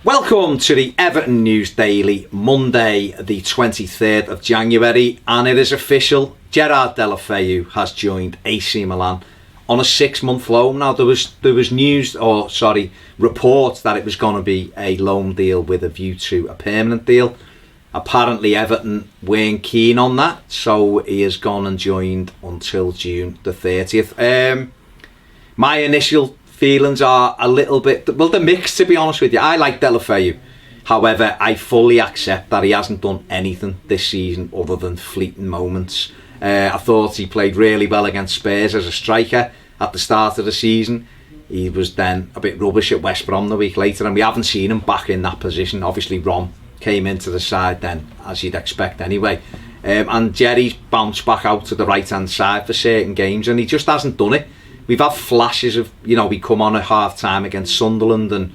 Welcome to the Everton News Daily, Monday the 23rd of January, and it is official, Gerard Deulofeu has joined AC Milan on a 6-month loan. Now there was reports that it was going to be a loan deal with a view to a permanent deal. Apparently Everton weren't keen on that, so he has gone and joined until June the 30th. My initial feelings are a little bit, well, they're mixed, to be honest with you. I like Deulofeu. However, I fully accept that he hasn't done anything this season other than fleeting moments. I thought he played really well against Spurs as a striker at the start of the season. He was then a bit rubbish at West Brom the week later, and we haven't seen him back in that position. Obviously, Rom came into the side then, as you'd expect anyway. And Jerry's bounced back out to the right-hand side for certain games, and he just hasn't done it. We've had flashes of, we come on at half-time against Sunderland and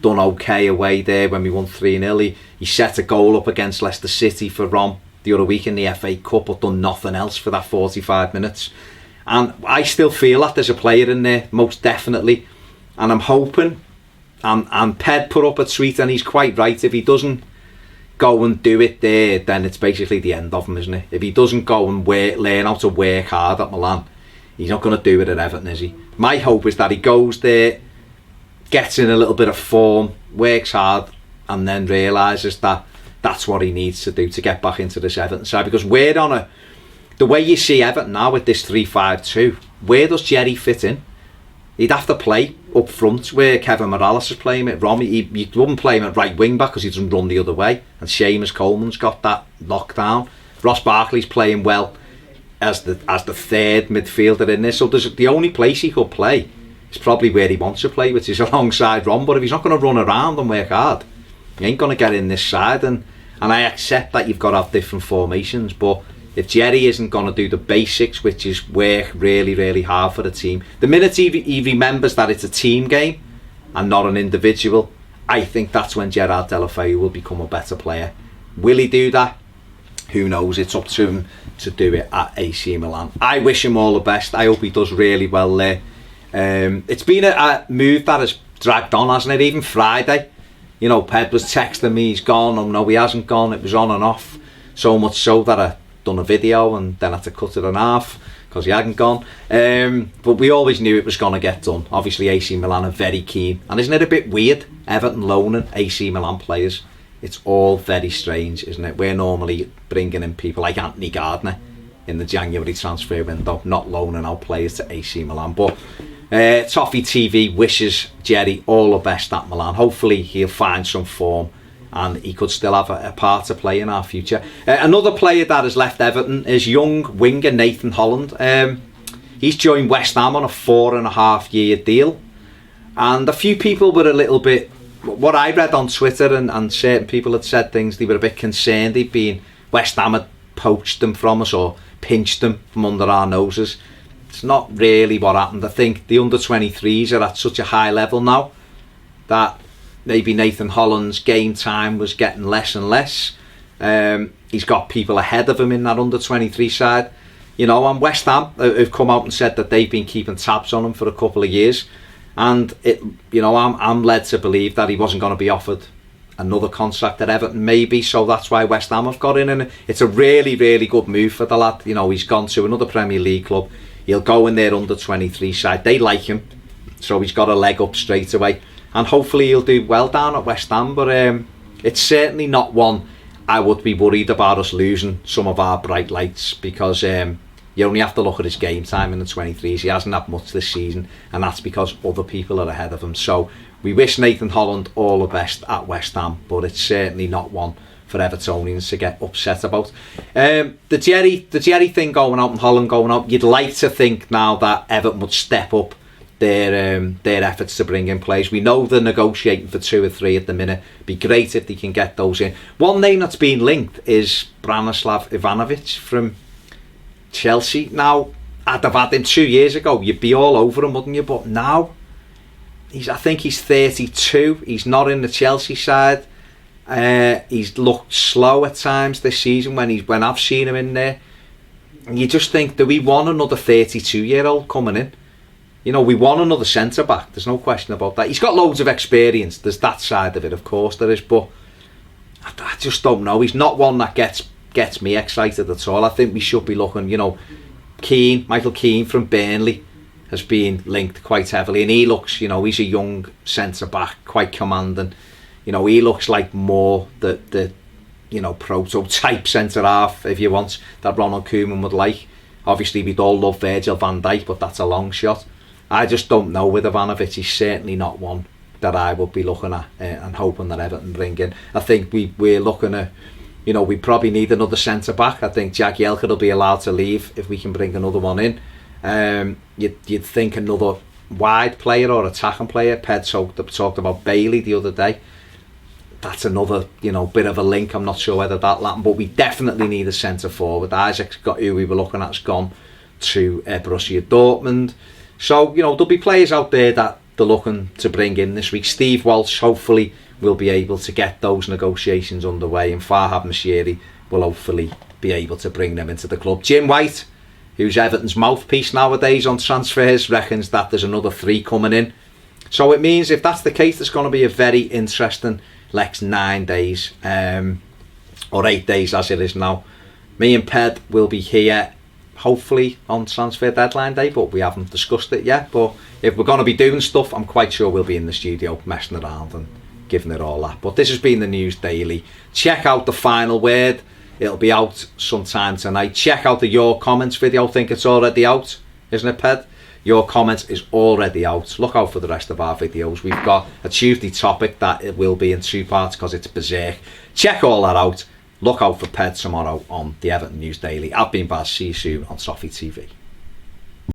done okay away there when we won 3-0. He set a goal up against Leicester City for Rom the other week in the FA Cup, but done nothing else for that 45 minutes. And I still feel that there's a player in there, most definitely. And I'm hoping, and Ped put up a tweet, and he's quite right, if he doesn't go and do it there, then it's basically the end of him, isn't it? If he doesn't go and learn how to work hard at Milan, he's not going to do it at Everton, is he? My hope is that he goes there, gets in a little bit of form, works hard, and then realises that that's what he needs to do to get back into this Everton side. Because we're on the way you see Everton now with this 3-5-2, where does Jerry fit in? He'd have to play up front where Kevin Morales is playing at Rom. He wouldn't play him at right wing back because he doesn't run the other way. And Seamus Coleman's got that locked down. Ross Barkley's playing well as the third midfielder in this. So the only place he could play is probably where he wants to play, which is alongside Rom. But if he's not going to run around and work hard, he ain't going to get in this side. And I accept that you've got to have different formations, but if Jerry isn't going to do the basics, which is work really, really hard for the team, the minute he remembers that it's a team game and not an individual, I think that's when Gerard Deulofeu will become a better player. Will he do that? Who knows? It's up to him to do it at AC Milan. I wish him all the best. I hope he does really well there. It's been a move that has dragged on, hasn't it? Even Friday, Ped was texting me, he's gone. Oh no, he hasn't gone. It was on and off. So much so that I done a video and then had to cut it in half because he hadn't gone. But we always knew it was going to get done. Obviously AC Milan are very keen, and isn't it a bit weird, Everton loaning AC Milan players? It's all very strange, isn't it? We're normally bringing in people like Anthony Gardner in the January transfer window, not loaning out players to AC Milan. But Toffee TV wishes Jerry all the best at Milan. Hopefully he'll find some form and he could still have a part to play in our future. Another player that has left Everton is young winger Nathan Holland. He's joined West Ham on a 4.5-year deal, and a few people were a little bit, what I read on Twitter, and certain people had said things, they were a bit concerned West Ham had poached them from us or pinched them from under our noses. It's not really what happened. I think the under-23s are at such a high level now that maybe Nathan Holland's game time was getting less and less. He's got people ahead of him in that under-23 side. And West Ham have come out and said that they've been keeping tabs on him for a couple of years. And I'm led to believe that he wasn't going to be offered another contract at Everton, maybe. So that's why West Ham have got in. And it's a really, really good move for the lad. He's gone to another Premier League club. He'll go in their under-23 side. They like him. So he's got a leg up straight away. And hopefully he'll do well down at West Ham. But it's certainly not one I would be worried about us losing some of our bright lights, because you only have to look at his game time in the 23s. He hasn't had much this season, and that's because other people are ahead of him. So we wish Nathan Holland all the best at West Ham, but it's certainly not one for Evertonians to get upset about. The Jerry thing going out and Holland going out, you'd like to think now that Everton would step up their efforts to bring in players. We know they're negotiating for 2 or 3 at the minute. Be great if they can get those in. One name that's been linked is Branislav Ivanovic from Chelsea. Now, I'd have had him 2 years ago, you'd be all over him, wouldn't you? But now, I think he's 32. He's not in the Chelsea side. He's looked slow at times this season when I've seen him in there. And you just think, do we want another 32-year-old coming in? you know, we want another centre back. There's no question about that. He's got loads of experience. There's that side of it, of course there is, but I just don't know. He's not one that gets me excited at all. I think we should be looking, you know, Michael Keane from Burnley has been linked quite heavily, and he looks, you know, he's a young centre back, quite commanding. You know, he looks like more the you know, prototype centre half, if you want, that Ronald Koeman would like. Obviously, we'd all love Virgil van Dijk, but that's a long shot. I just don't know with Ivanovic. He's certainly not one that I would be looking at and hoping that Everton bring in. I think we're looking at, you know, we probably need another centre back. I think Jagielka will be allowed to leave if we can bring another one in. You'd think another wide player or attacking player. Ped talked about Bailey the other day. That's another, you know, bit of a link. I'm not sure whether that'll happen, but we definitely need a centre forward. Isaac's got, who we were looking at, has gone to Borussia Dortmund. So, you know, there'll be players out there that they're looking to bring in this week. Steve Walsh hopefully will be able to get those negotiations underway, and Farhad Moshiri will hopefully be able to bring them into the club. Jim White, who's Everton's mouthpiece nowadays on transfers, reckons that there's another 3 coming in. So it means if that's the case, there's going to be a very interesting next 9 days, or 8 days as it is now. Me and Ped will be here hopefully on transfer deadline day, but we haven't discussed it yet. But if we're going to be doing stuff, I'm quite sure we'll be in the studio messing around and giving it all that. But this has been the News Daily. Check out the final word. It'll be out sometime tonight. Check out the Your Comments video. I think it's already out, isn't it, Ped? Your Comments is already out. Look out for the rest of our videos. We've got a Tuesday topic that it will be in 2 parts because it's berserk. Check all that out. Look out for Ped tomorrow on the Everton News Daily. I've been Baz. See you soon on Toffee TV.